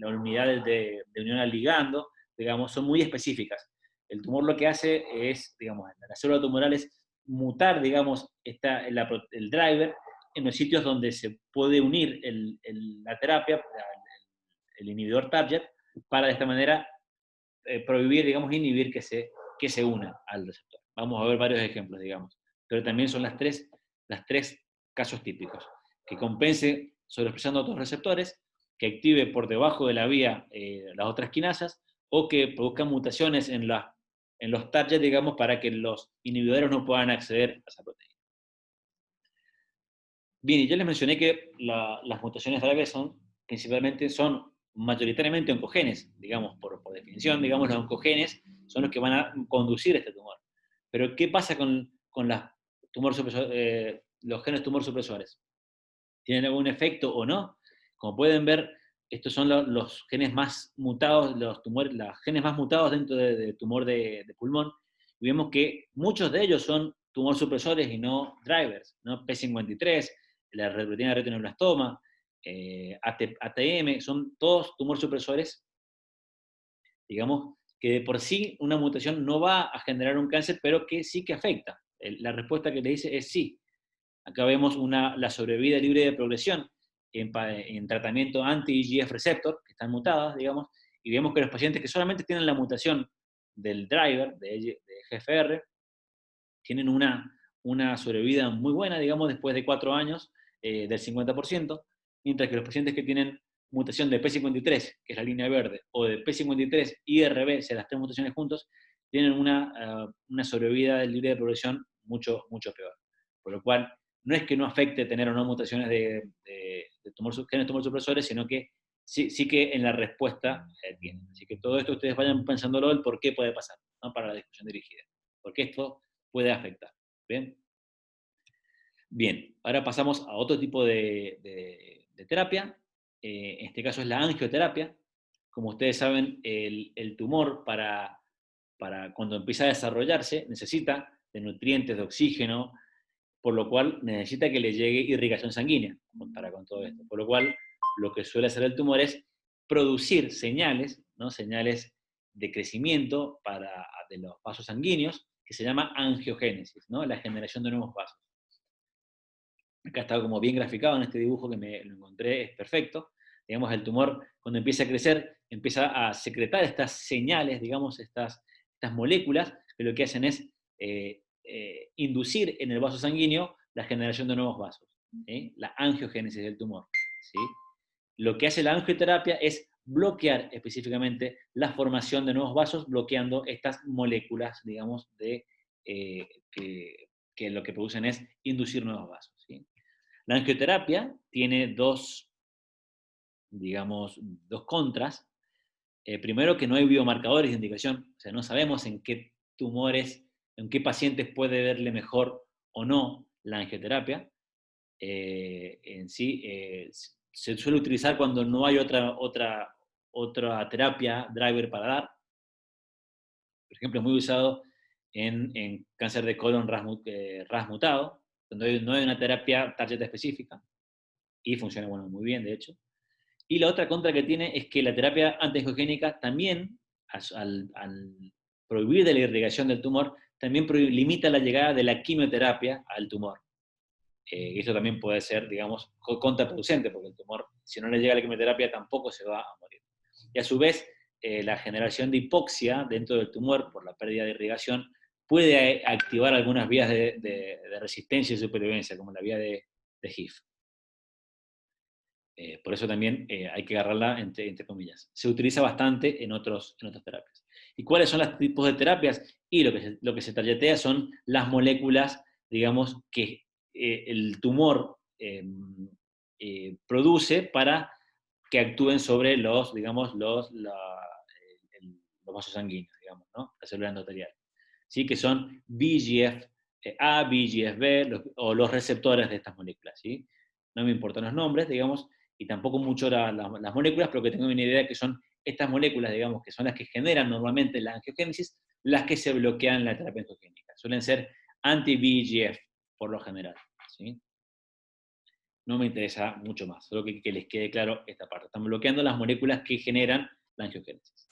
unidad de unión al ligando, digamos, son muy específicas. El tumor lo que hace es, digamos, la célula tumoral es mutar, digamos, el driver en los sitios donde se puede unir la terapia, el inhibidor target, para de esta manera prohibir, digamos, inhibir que se una al receptor. Vamos a ver varios ejemplos, digamos. Pero también son las tres casos típicos. Que compense sobreexpresando otros receptores, que active por debajo de la vía las otras quinasas, o que produzcan mutaciones en los targets, digamos, para que los inhibidores no puedan acceder a esa proteína. Bien, y yo les mencioné que las mutaciones driver son mayoritariamente oncogenes, digamos, por definición, digamos, los oncogenes son los que van a conducir este tumor. Pero, ¿qué pasa con los genes tumor supresores? ¿Tienen algún efecto o no? Como pueden ver, estos son los genes más mutados, los genes más mutados dentro de tumor de pulmón, y vemos que muchos de ellos son tumor supresores y no drivers, ¿no? P53, la proteína de retinoblastoma, ATM, son todos tumor supresores, digamos, que de por sí una mutación no va a generar un cáncer, pero que sí que afecta. La respuesta que le dice es sí. Acá vemos la sobrevida libre de progresión en tratamiento anti-EGF receptor, que están mutadas, digamos, y vemos que los pacientes que solamente tienen la mutación del driver, de GFR, tienen una sobrevida muy buena, digamos, después de 4 años, del 50%, mientras que los pacientes que tienen mutación de P53, que es la línea verde, o de P53 y IRB, o sea, las tres mutaciones juntos, tienen una sobrevida libre de progresión mucho, mucho peor. Por lo cual, no es que no afecte tener o no mutaciones de genes tumor supresores, sino que sí que en la respuesta tienen. Así que todo esto ustedes vayan pensándolo el por qué puede pasar, ¿no? Para la discusión dirigida. Porque esto puede afectar. ¿Bien? Bien, ahora pasamos a otro tipo de terapia. En este caso es la angioterapia. Como ustedes saben, el tumor para cuando empieza a desarrollarse necesita de nutrientes, de oxígeno, por lo cual necesita que le llegue irrigación sanguínea con todo esto. Por lo cual, lo que suele hacer el tumor es producir señales, ¿no? Señales de crecimiento de los vasos sanguíneos, que se llama angiogénesis, ¿no? La generación de nuevos vasos. Acá está como bien graficado en este dibujo que lo encontré, es perfecto. Digamos, el tumor cuando empieza a crecer, empieza a secretar estas señales, digamos, estas moléculas, que lo que hacen es inducir en el vaso sanguíneo la generación de nuevos vasos, ¿sí? La angiogénesis del tumor, ¿sí? Lo que hace la angioterapia es bloquear específicamente la formación de nuevos vasos, bloqueando estas moléculas, digamos, que lo que producen es inducir nuevos vasos, ¿sí? La angioterapia tiene dos contras. Primero, que no hay biomarcadores de indicación, o sea, no sabemos en qué tumores, en qué pacientes puede verle mejor o no la angioterapia. En sí, se suele utilizar cuando no hay otra terapia driver para dar. Por ejemplo, es muy usado en cáncer de colon RAS mutado, donde no hay una terapia tarjeta específica, y funciona muy bien, de hecho. Y la otra contra que tiene es que la terapia antiangiogénica también, al prohibir de la irrigación del tumor, también limita la llegada de la quimioterapia al tumor. Y eso también puede ser, digamos, contraproducente, porque el tumor, si no le llega la quimioterapia, tampoco se va a morir. Y a su vez, la generación de hipoxia dentro del tumor por la pérdida de irrigación puede activar algunas vías de resistencia y supervivencia, como la vía de HIF. Por eso también hay que agarrarla entre comillas. Se utiliza bastante en otras terapias. ¿Y cuáles son los tipos de terapias? Y lo que se targetea son las moléculas, digamos, que el tumor produce para que actúen sobre los vasos sanguíneos, digamos, ¿no? La célula endotelial. ¿Sí? Que son VEGF-A, VEGF-B, o los receptores de estas moléculas, ¿sí? No me importan los nombres, digamos, y tampoco mucho las moléculas, pero que tengo una idea que son estas moléculas, digamos, que son las que generan normalmente la angiogénesis, las que se bloquean en la terapia angiogénica. Suelen ser anti-VEGF, por lo general, ¿sí? No me interesa mucho más, solo que les quede claro esta parte. Están bloqueando las moléculas que generan la angiogénesis.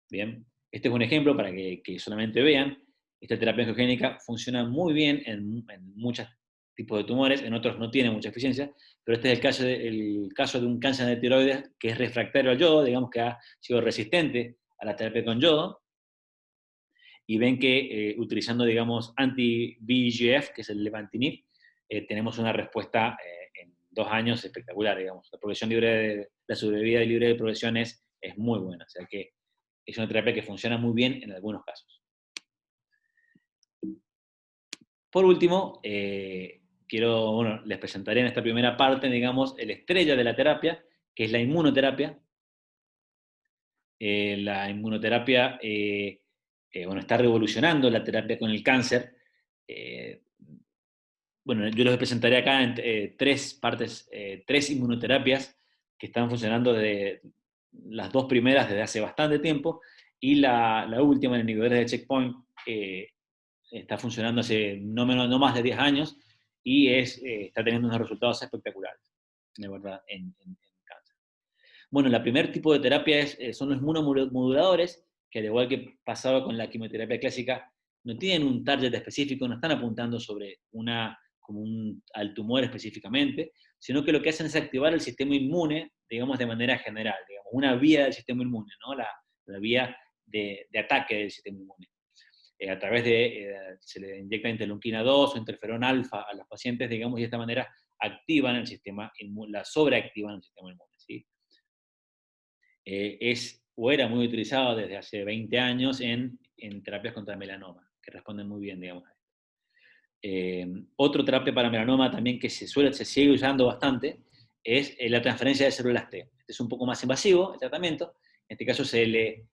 Bien, este es un ejemplo para que solamente vean. Esta terapia angiogénica funciona muy bien en muchos tipos de tumores, en otros no tiene mucha eficiencia, pero este es el caso de un cáncer de tiroides que es refractario al yodo, digamos que ha sido resistente a la terapia con yodo, y ven que utilizando, digamos, anti-VEGF, que es el levantinib, tenemos una respuesta en 2 años espectacular, digamos. La sobrevida libre de progresión es muy buena, o sea que es una terapia que funciona muy bien en algunos casos. Por último, les presentaré en esta primera parte, digamos, el estrella de la terapia, que es la inmunoterapia. La inmunoterapia, está revolucionando la terapia con el cáncer. Yo les presentaré acá en 3 partes, 3 inmunoterapias que están funcionando desde las 2 primeras desde hace bastante tiempo, y la última, en inhibidores de checkpoint, está funcionando hace no más de 10 años, y está teniendo unos resultados espectaculares, de verdad, en cáncer. Bueno, el primer tipo de terapia son los inmunomoduladores, que al igual que pasaba con la quimioterapia clásica, no tienen un target específico, no están apuntando sobre al tumor específicamente, sino que lo que hacen es activar el sistema inmune, digamos, de manera general, digamos, una vía del sistema inmune, ¿no? La vía de ataque del sistema inmune. A través se le inyecta interleuquina 2 o interferón alfa a los pacientes, digamos, y de esta manera activan el sistema inmune, la sobreactivan el sistema inmune, ¿sí? Era muy utilizado desde hace 20 años en terapias contra melanoma, que responden muy bien, digamos, a esto. Otra terapia para melanoma también que se sigue usando bastante es la transferencia de células T. Este es un poco más invasivo, el tratamiento. En este caso se le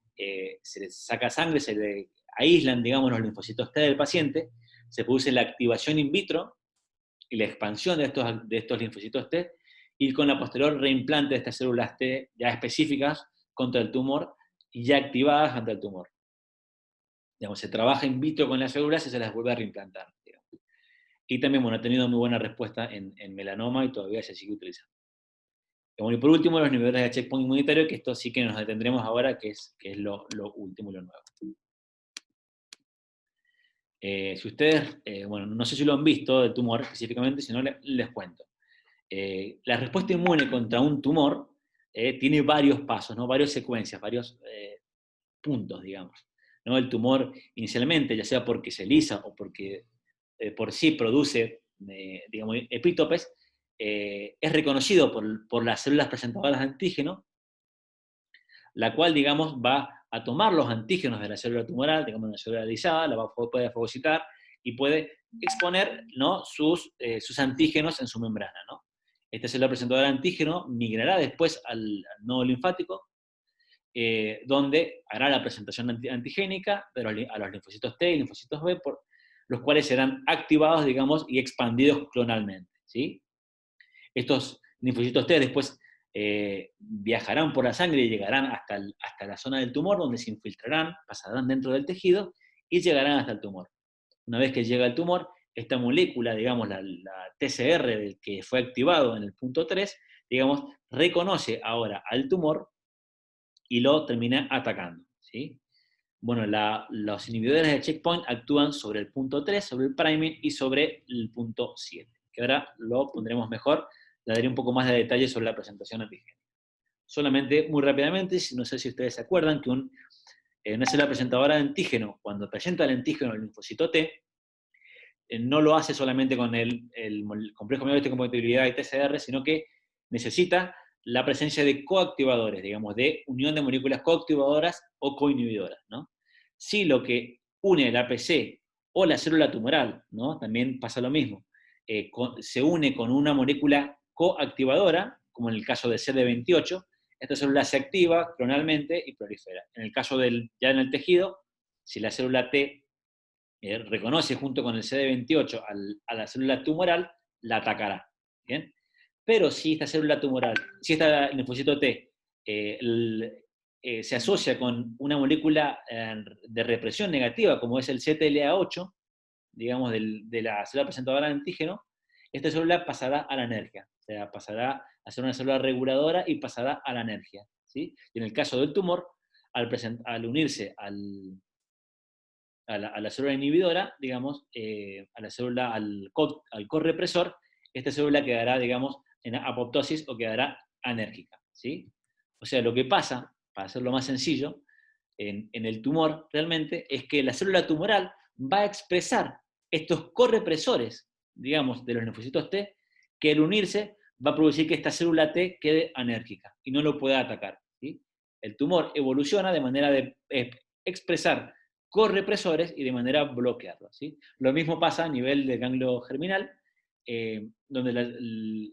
saca sangre, se le aíslan, digamos, los linfocitos T del paciente, se produce la activación in vitro y la expansión de estos linfocitos T, y con la posterior reimplante de estas células T ya específicas contra el tumor y ya activadas ante el tumor. Digamos, se trabaja in vitro con las células y se las vuelve a reimplantar, digamos. Y también, ha tenido muy buena respuesta en melanoma y todavía se sigue utilizando. Y por último, los inhibidores de checkpoint inmunitario, que esto sí que nos detendremos ahora, que es lo último y lo nuevo. Si ustedes, no sé si lo han visto, el tumor específicamente, si no les cuento. La respuesta inmune contra un tumor tiene varios pasos, ¿no? Varias secuencias, varios puntos, digamos, ¿no? El tumor inicialmente, ya sea porque se lisa o porque por sí produce, digamos, epítopes, es reconocido por las células presentadoras de antígeno, la cual, digamos, va a tomar los antígenos de la célula tumoral, digamos, una célula alisada, la va a poder fagocitar y puede exponer, ¿no?, sus antígenos en su membrana, ¿no? Esta célula presentadora de antígeno migrará después al nodo linfático, donde hará la presentación antigénica a los linfocitos T y linfocitos B, los cuales serán activados, digamos, y expandidos clonalmente, ¿sí? Estos linfocitos T después viajarán por la sangre y llegarán hasta la zona del tumor, donde se infiltrarán, pasarán dentro del tejido y llegarán hasta el tumor. Una vez que llega al tumor, esta molécula, digamos, la TCR del que fue activado en el punto 3, digamos, reconoce ahora al tumor y lo termina atacando, ¿sí? Bueno, los inhibidores de checkpoint actúan sobre el punto 3, sobre el priming y sobre el punto 7, que ahora lo pondremos mejor, le daré un poco más de detalle sobre la presentación antigénica. Solamente, muy rápidamente, no sé si ustedes se acuerdan que una célula presentadora de antígeno, cuando presenta el antígeno al linfocito T, no lo hace solamente con el complejo medio de compatibilidad y TCR, sino que necesita la presencia de coactivadores, digamos, de unión de moléculas coactivadoras o coinhibidoras, ¿no? Si lo que une el APC o la célula tumoral, ¿no?, también pasa lo mismo, se une con una molécula coactivadora, como en el caso de CD28, esta célula se activa clonalmente y prolifera. En el caso ya en el tejido, si la célula T reconoce junto con el CD28 a la célula tumoral, la atacará, ¿bien? Pero si esta célula tumoral, si este linfocito T se asocia con una molécula de represión negativa, como es el CTLA8, digamos, de la célula presentadora de antígeno, esta célula pasará a la anergia, o sea, pasará a ser una célula reguladora y pasará a la anergia, ¿sí? Y en el caso del tumor, al unirse a la célula inhibidora, digamos, a la célula, al correpresor, esta célula quedará, digamos, en apoptosis o quedará anérgica, ¿sí? O sea, lo que pasa, para hacerlo más sencillo, en el tumor realmente, es que la célula tumoral va a expresar estos correpresores, digamos, de los linfocitos T, que al unirse va a producir que esta célula T quede anérgica y no lo pueda atacar, ¿sí? El tumor evoluciona de manera de expresar correpresores y de manera bloquearlos, ¿sí? Lo mismo pasa a nivel del ganglio germinal, donde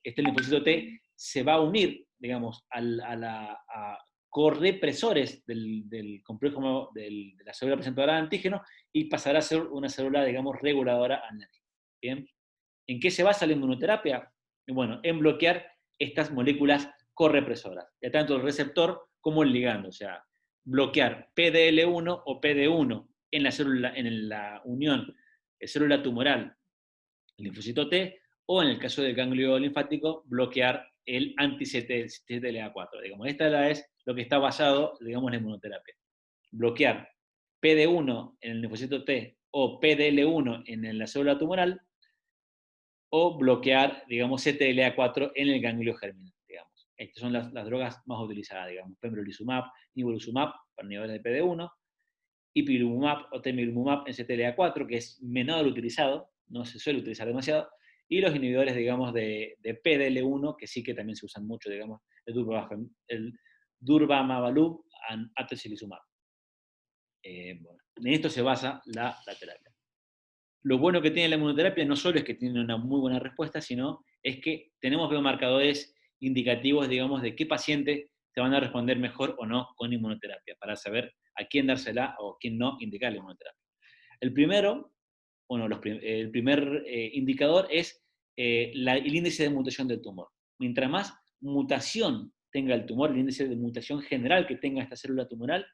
este linfocito T se va a unir, digamos, a correpresores del complejo de la célula presentadora de antígeno y pasará a ser una célula, digamos, reguladora anérgica. ¿Bien? ¿En qué se basa la inmunoterapia? Bueno, en bloquear estas moléculas correpresoras, ya tanto el receptor como el ligando, o sea, bloquear PDL1 o PD1 en la unión de célula tumoral linfocito T, o en el caso del ganglio linfático, bloquear el anti-CTLA4. Digamos, esta es lo que está basado, digamos, en la inmunoterapia. Bloquear PD1 en el linfocito T o PDL1 en la célula tumoral, o bloquear, digamos, CTLA4 en el ganglio germinal, digamos. Estas son las drogas más utilizadas, digamos, pembrolizumab, nivolumab para niveles de PD1, ipilimumab o temilumab en CTLA4, que es menor utilizado, no se suele utilizar demasiado, y los inhibidores, digamos, de PDL1, que sí que también se usan mucho, digamos, el durvalumab y atezolizumab. Bueno, en esto se basa la terapia. Lo bueno que tiene la inmunoterapia no solo es que tiene una muy buena respuesta, sino es que tenemos biomarcadores indicativos, digamos, de qué pacientes se van a responder mejor o no con inmunoterapia, para saber a quién dársela o a quién no indicar la inmunoterapia. El primero, bueno, el primer indicador es el índice de mutación del tumor. Mientras más mutación tenga el tumor, el índice de mutación general que tenga esta célula tumoral,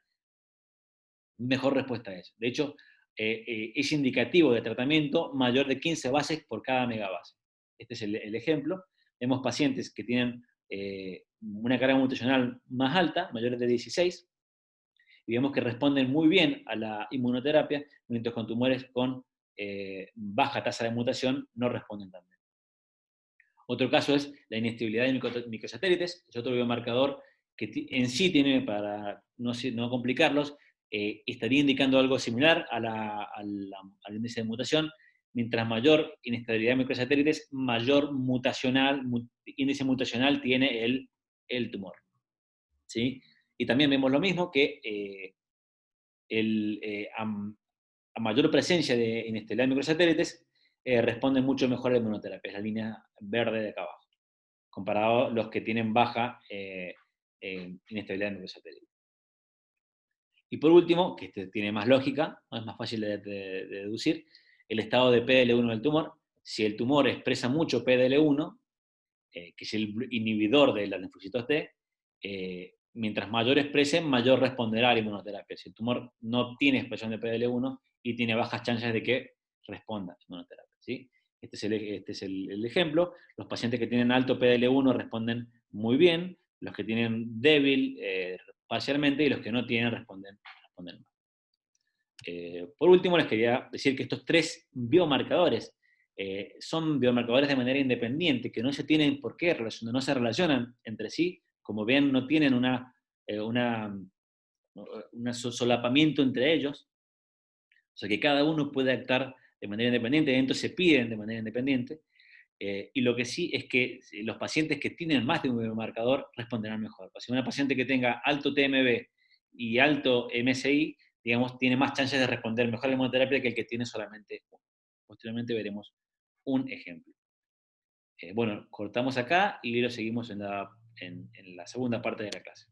mejor respuesta es. De hecho, es indicativo de tratamiento mayor de 15 bases por cada megabase. Este es el ejemplo. Vemos pacientes que tienen una carga mutacional más alta, mayores de 16, y vemos que responden muy bien a la inmunoterapia, mientras con tumores con baja tasa de mutación no responden tan bien. Otro caso es la inestabilidad de microsatélites, es otro biomarcador que en sí tiene, para no complicarlos, estaría indicando algo similar al índice de mutación. Mientras mayor inestabilidad de microsatélites, mayor índice mutacional tiene el tumor, ¿sí? Y también vemos lo mismo, que a mayor presencia de inestabilidad de microsatélites, responden mucho mejor a la inmunoterapia, es la línea verde de acá abajo, comparado a los que tienen baja inestabilidad de microsatélites. Y por último, que este tiene más lógica, ¿no? Es más fácil de deducir, el estado de PDL1 del tumor. Si el tumor expresa mucho PDL1, que es el inhibidor de los linfocitos T, mientras mayor exprese, mayor responderá a la inmunoterapia. Si el tumor no tiene expresión de PDL1 y tiene bajas chances de que responda a la inmunoterapia, ¿sí? Este es el ejemplo. Los pacientes que tienen alto PDL1 responden muy bien, los que tienen débil parcialmente, y los que no tienen responden mal. Por último, les quería decir que estos tres biomarcadores son biomarcadores de manera independiente, que no se tienen por qué relacionar, no se relacionan entre sí, como ven, no tienen un solapamiento entre ellos, o sea que cada uno puede actuar de manera independiente, dentro se piden de manera independiente, y lo que sí es que los pacientes que tienen más de un biomarcador responderán mejor. O sea, una paciente que tenga alto TMB y alto MSI, digamos, tiene más chances de responder mejor a la inmunoterapia que el que tiene solamente uno. Posteriormente veremos un ejemplo. Bueno, cortamos acá y lo seguimos en la segunda parte de la clase.